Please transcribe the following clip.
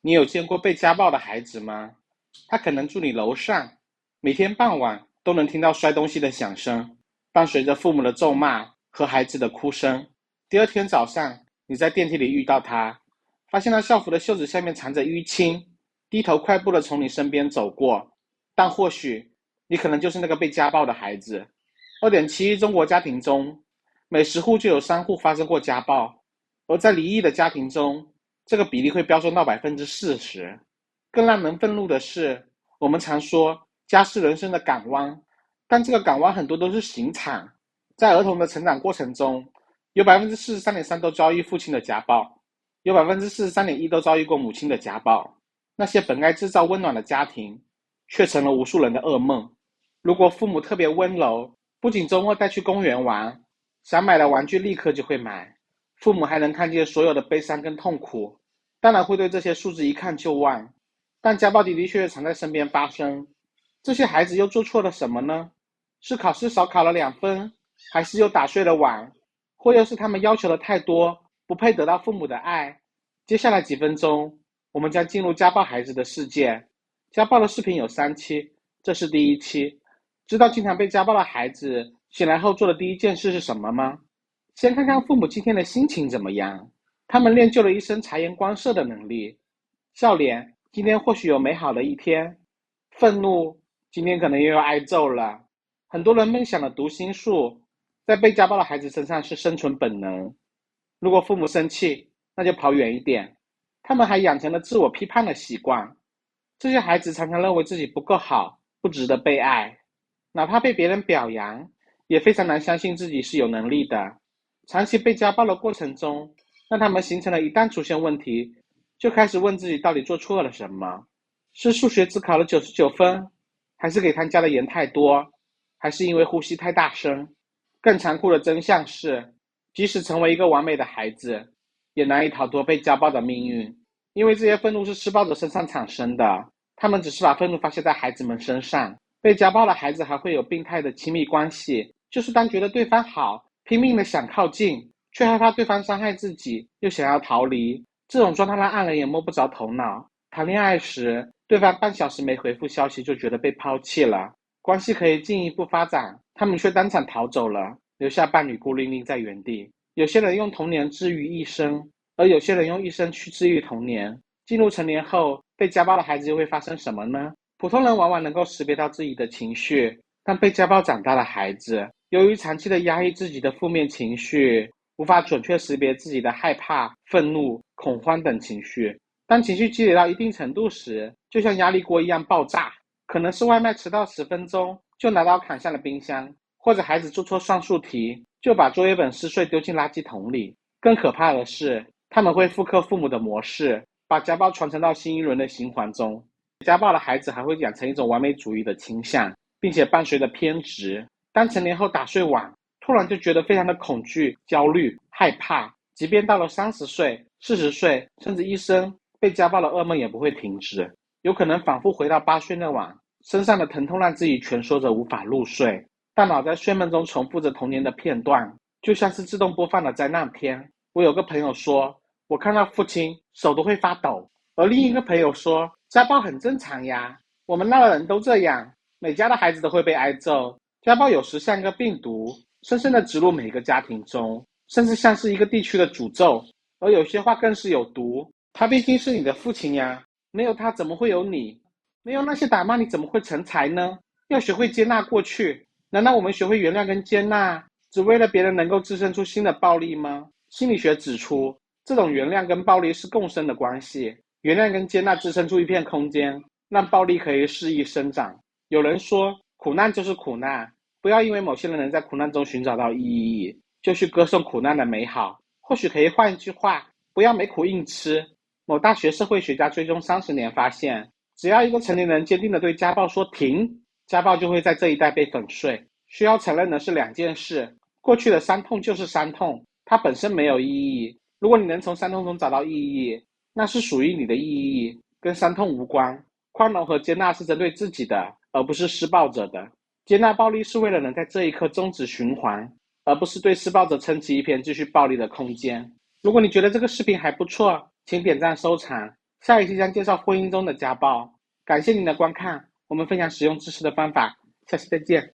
你有见过被家暴的孩子吗？他可能住你楼上，每天傍晚都能听到摔东西的响声，伴随着父母的咒骂和孩子的哭声。第二天早上，你在电梯里遇到他，发现他校服的袖子下面藏着淤青，低头快步的从你身边走过。但或许你可能就是那个被家暴的孩子。2.7亿中国家庭中，每10户就有3户发生过家暴，而在离异的家庭中，这个比例会飙升到40%。更让人愤怒的是，我们常说家是人生的港湾，但这个港湾很多都是刑场。在儿童的成长过程中，有43.3%都遭遇父亲的家暴，有43.1%都遭遇过母亲的家暴。那些本该制造温暖的家庭，却成了无数人的噩梦。如果父母特别温柔，不仅周末带去公园玩，想买的玩具立刻就会买，父母还能看见所有的悲伤跟痛苦，当然会对这些数字一看就忘。但家暴的的确确常在身边发生，这些孩子又做错了什么呢？是考试少考了2分，还是又打碎了碗，或又是他们要求的太多，不配得到父母的爱？接下来几分钟，我们将进入家暴孩子的世界。家暴的视频有3期，这是第1期。知道经常被家暴的孩子醒来后做的第一件事是什么吗？先看看父母今天的心情怎么样。他们练就了一身察言观色的能力。笑脸，今天或许有美好的一天；愤怒，今天可能又要挨揍了。很多人梦想的读心术，在被家暴的孩子身上是生存本能。如果父母生气，那就跑远一点。他们还养成了自我批判的习惯。这些孩子常常认为自己不够好，不值得被爱，哪怕被别人表扬，也非常难相信自己是有能力的。长期被家暴的过程中，让他们形成了一旦出现问题，就开始问自己到底做错了什么。是数学只考了99分，还是给他加的盐太多，还是因为呼吸太大声？更残酷的真相是，即使成为一个完美的孩子，也难以逃脱被家暴的命运。因为这些愤怒是施暴者身上产生的，他们只是把愤怒发泄在孩子们身上。被家暴的孩子还会有病态的亲密关系，就是当觉得对方好，拼命的想靠近，却害怕对方伤害自己，又想要逃离。这种状态让爱人也摸不着头脑。谈恋爱时，对方半小时没回复消息就觉得被抛弃了，关系可以进一步发展，他们却当场逃走了，留下伴侣孤零零在原地。有些人用童年治愈一生，而有些人用一生去治愈童年。进入成年后，被家暴的孩子又会发生什么呢？普通人往往能够识别到自己的情绪，但被家暴长大的孩子，由于长期的压抑自己的负面情绪，无法准确识别自己的害怕、愤怒、恐慌等情绪。当情绪积累到一定程度时，就像压力锅一样爆炸。可能是外卖迟到10分钟，就拿刀砍向了冰箱，或者孩子做错算术题，就把作业本撕碎丢进垃圾桶里。更可怕的是，他们会复刻父母的模式，把家暴传承到新一轮的循环中。家暴的孩子还会养成一种完美主义的倾向，并且伴随着偏执。当成年后打碎碗，突然就觉得非常的恐惧、焦虑、害怕，即便到了30岁、40岁，甚至一生，被家暴的噩梦也不会停止，有可能反复回到8岁那晚，身上的疼痛让自己蜷缩着无法入睡，大脑在睡梦中重复着童年的片段，就像是自动播放的灾难片。我有个朋友说，我看到父亲手都会发抖，而另一个朋友说，家暴很正常呀，我们那的人都这样，每家的孩子都会被挨揍。家暴有时像一个病毒，深深地植入每个家庭中，甚至像是一个地区的诅咒。而有些话更是有毒，他毕竟是你的父亲呀，没有他怎么会有你？没有那些打骂你怎么会成才呢？要学会接纳过去。难道我们学会原谅跟接纳，只为了别人能够滋生出新的暴力吗？心理学指出，这种原谅跟暴力是共生的关系，原谅跟接纳滋生出一片空间，让暴力可以肆意生长。有人说，苦难就是苦难，不要因为某些人能在苦难中寻找到意义，就去歌颂苦难的美好。或许可以换一句话，不要没苦硬吃。某大学社会学家追踪30年发现，只要一个成年人坚定地对家暴说停，家暴就会在这一代被粉碎。需要承认的是2件事，过去的伤痛就是伤痛，它本身没有意义。如果你能从伤痛中找到意义，那是属于你的意义，跟伤痛无关。宽容和接纳是针对自己的，而不是施暴者的。接纳暴力是为了能在这一刻终止循环，而不是对施暴者撑起一片继续暴力的空间。如果你觉得这个视频还不错，请点赞收藏，下一期将介绍婚姻中的家暴。感谢您的观看，我们分享实用知识的方法，下期再见。